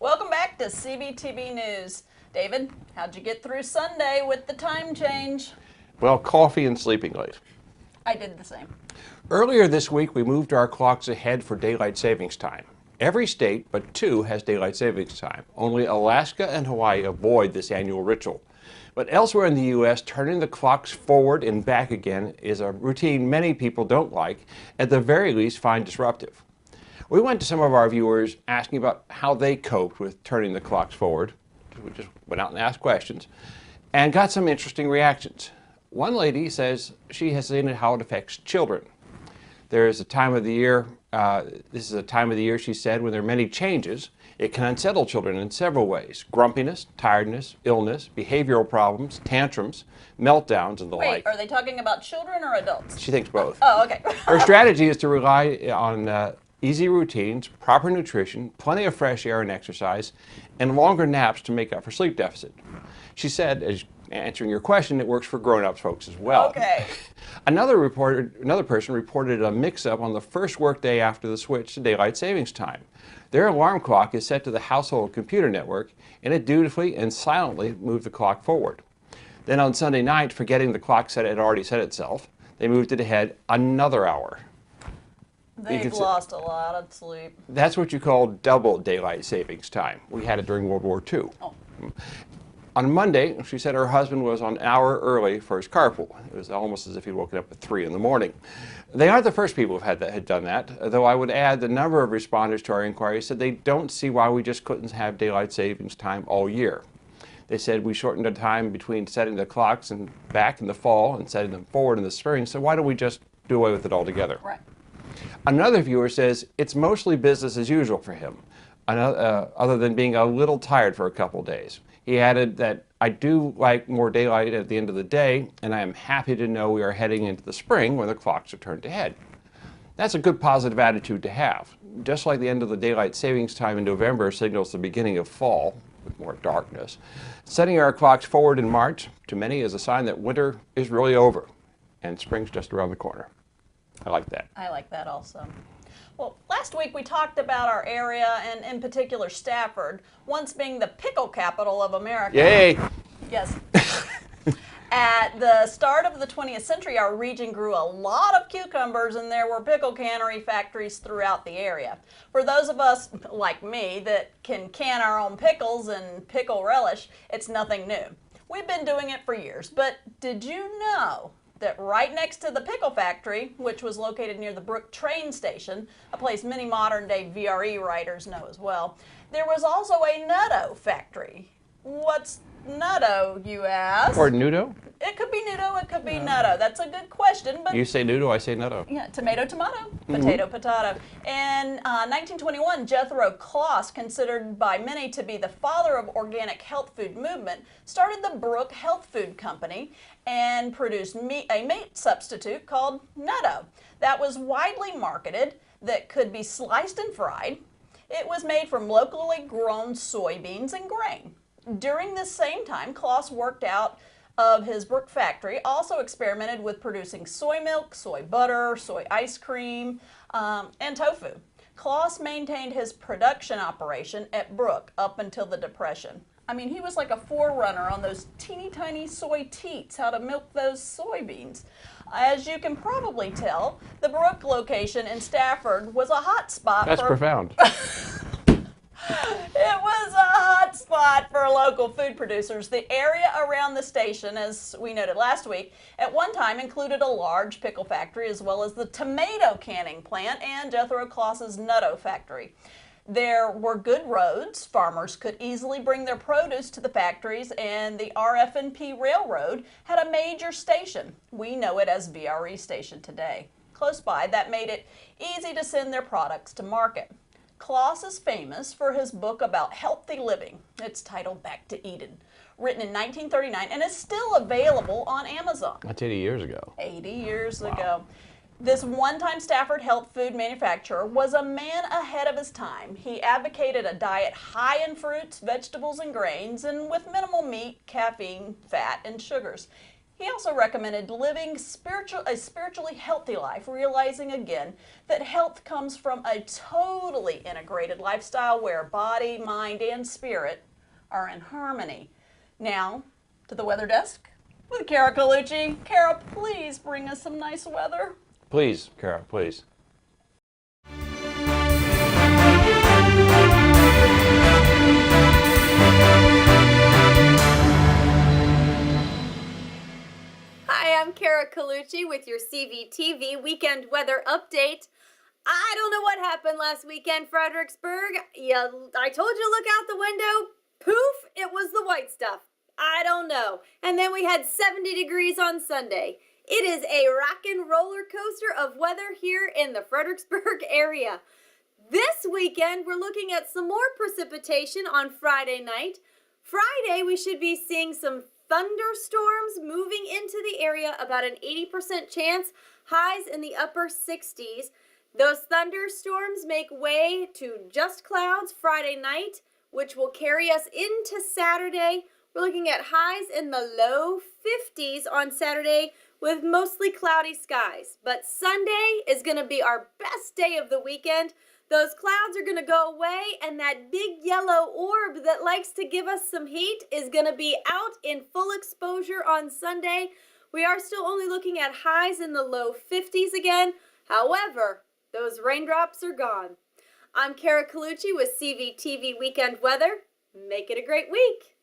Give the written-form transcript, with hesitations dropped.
Welcome back to CVTV News. David, how'd you get through Sunday with the time change? Well, coffee and sleeping late. I did the same. Earlier this week, we moved our clocks ahead for daylight savings time. Every state but 2 has daylight savings time. Only Alaska and Hawaii avoid this annual ritual. But elsewhere in the U.S., turning the clocks forward and back again is a routine many people don't like, at the very least find disruptive. We went to some of our viewers asking about how they coped with turning the clocks forward. We just went out and asked questions and got some interesting reactions. One lady says she has seen how it affects children. There is a time of the year, this is a time of the year, she said, when there are many changes. It can unsettle children in several ways: grumpiness, tiredness, illness, behavioral problems, tantrums, meltdowns, and the like. Wait, are they talking about children or adults? She thinks both. Oh, okay. Her strategy is to rely on easy routines, proper nutrition, plenty of fresh air and exercise, and longer naps to make up for sleep deficit. She said, as answering your question, it works for grown-up folks as well. Okay. Another person reported a mix-up on the first workday after the switch to daylight savings time. Their alarm clock is set to the household computer network, and it dutifully and silently moved the clock forward. Then on Sunday night, forgetting the clock had already set itself, they moved it ahead another hour. They've lost a lot of sleep. That's what you call double daylight savings time. We had it during World War II. Oh. On Monday, she said her husband was an hour early for his carpool. It was almost as if he'd woken up at 3 in the morning. They aren't the first people who had done that, though I would add the number of responders to our inquiry said they don't see why we just couldn't have daylight savings time all year. They said we shortened the time between setting the clocks and back in the fall and setting them forward in the spring, so why don't we just do away with it altogether? Right. Another viewer says it's mostly business as usual for him, other than being a little tired for a couple days. He added that I do like more daylight at the end of the day, and I am happy to know we are heading into the spring when the clocks are turned ahead. That's a good positive attitude to have. Just like the end of the daylight savings time in November signals the beginning of fall, with more darkness, setting our clocks forward in March, to many, is a sign that winter is really over, and spring's just around the corner. I like that. I like that also. Well, last week we talked about our area, and in particular Stafford, once being the pickle capital of America. Yay! Yes. At the start of the 20th century, our region grew a lot of cucumbers, and there were pickle cannery factories throughout the area. For those of us, like me, that can can our own pickles and pickle relish, it's nothing new. We've been doing it for years, but did you know that right next to the pickle factory, which was located near the Brook train station, a place many modern-day VRE riders know as well, there was also a Nuto factory? What's Nuto, you ask? Or Nuto? It could be Nuto, it could be Nuto. That's a good question, but You say Nuto, I say Nuto. yeah, tomato, tomato, potato, potato. In 1921, Jethro Kloss, considered by many to be the father of organic health food movement, started the Brook Health Food Company and produced a meat substitute called Nuto that was widely marketed, that could be sliced and fried. It was made from locally grown soybeans and grain. During this same time, Kloss worked out of his Brook factory, also experimented with producing soy milk, soy butter, soy ice cream, and tofu. Kloss maintained his production operation at Brook up until the Depression. I mean, he was like a forerunner on those teeny tiny soy teats, how to milk those soybeans. As you can probably tell, the Brook location in Stafford was a hot spot. That's profound. It was a hot spot for local food producers. The area around the station, as we noted last week, at one time included a large pickle factory as well as the tomato canning plant and Jethro Kloss's Nuto factory. There were good roads. Farmers could easily bring their produce to the factories, and the RF&P Railroad had a major station. We know it as VRE Station today. Close by, that made it easy to send their products to market. Kloss is famous for his book about healthy living. It's titled Back to Eden, written in 1939, and is still available on Amazon. That's 80 years ago. 80 years ago. This one-time Stafford health food manufacturer was a man ahead of his time. He advocated a diet high in fruits, vegetables, and grains, and with minimal meat, caffeine, fat, and sugars. He also recommended living a spiritually healthy life, realizing again that health comes from a totally integrated lifestyle where body, mind, and spirit are in harmony. Now, to the weather desk with Kara Colucci. Kara, please bring us some nice weather. Please, Kara, please. Hi, I'm Kara Colucci with your CVTV weekend weather update. I don't know what happened last weekend, Fredericksburg. Yeah, I told you to look out the window. Poof, it was the white stuff. I don't know. And then we had 70 degrees on Sunday. It is a rockin' roller coaster of weather here in the Fredericksburg area. This weekend, we're looking at some more precipitation on Friday night. Friday, we should be seeing some thunderstorms moving into the area, about an 80% chance, highs in the upper 60s. Those thunderstorms make way to just clouds Friday night, which will carry us into Saturday. We're looking at highs in the low 50s on Saturday with mostly cloudy skies. But Sunday is going to be our best day of the weekend. Those clouds are going to go away, and that big yellow orb that likes to give us some heat is going to be out in full exposure on Sunday. We are still only looking at highs in the low 50s again. However, those raindrops are gone. I'm Kara Colucci with CVTV Weekend Weather. Make it a great week.